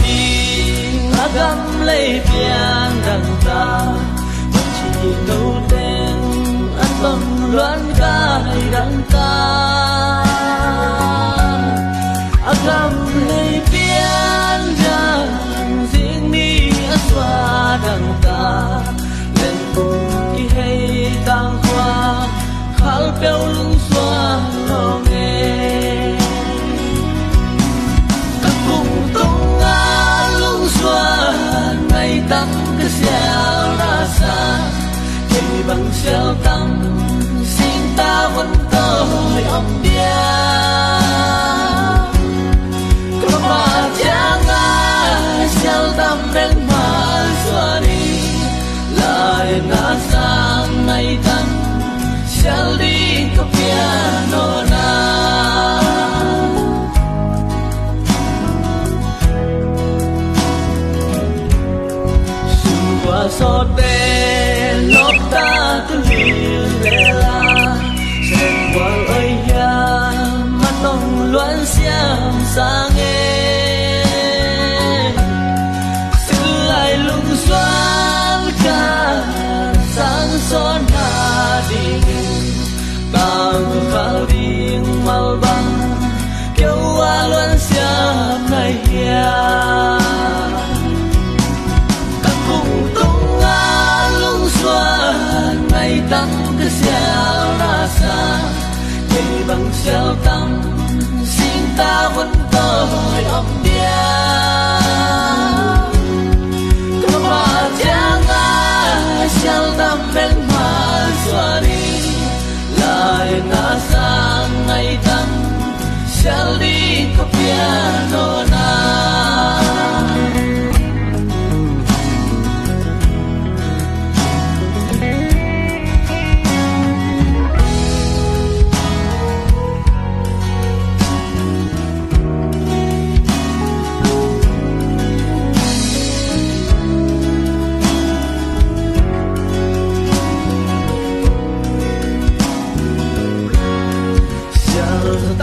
đi agam lấy biang đằng ta vẫn chỉ câu tên ăn bông loan gai đằng ta agam lấy biang đằng riêng mi xóa đằng ta lên cùng đi hay tang hoa khal bèo lung xóa lo nghe các cùng tung nga lung xóa ngày tắm cái xeo ra xa chỉ bằng xeo tắm xin ta vẫn tôi ông bia có mà chẳng ai xeo tắm bên mà xóa đi lại ngã sang ngày tắm xeo đi có piano na sua sót bê lót ta tu liu bela sen qua ơi ya mắt nông loan xiêm sang nghe xưa lại lung xoan ca sang son na đi bang khao điên mal bang kêu qua loan xiêm này ya tắm cái xeo ra xa cây bằng xeo tắm xin ta vẫn tôi ông bia có mà chẳng ai xeo tắm bên mà xóa đi lại ngã sang ngày tắm xeo đi có piano na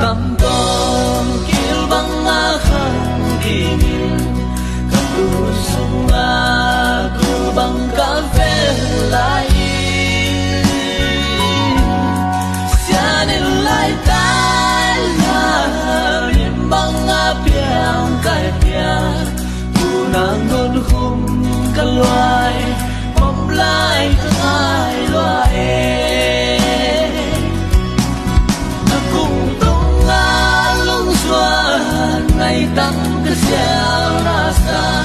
tâm con kêu băng nga khăn đi nhìn các tu sông nga cứ bằng cà phê lại xa nên lại tai là niềm băng nga biang cài bia tu nàng ngôn khung cả loài mong lại thương ai loài ngày tắm cái xeo ra xa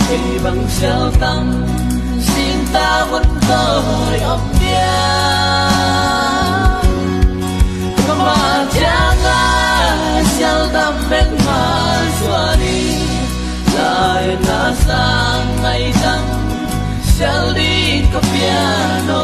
cây bằng xeo tắm xin ta vẫn tôi ông bia có mà chẳng ai xeo tắm bên mà xóa đi lại ngã sang ngày tắm xeo đi có piano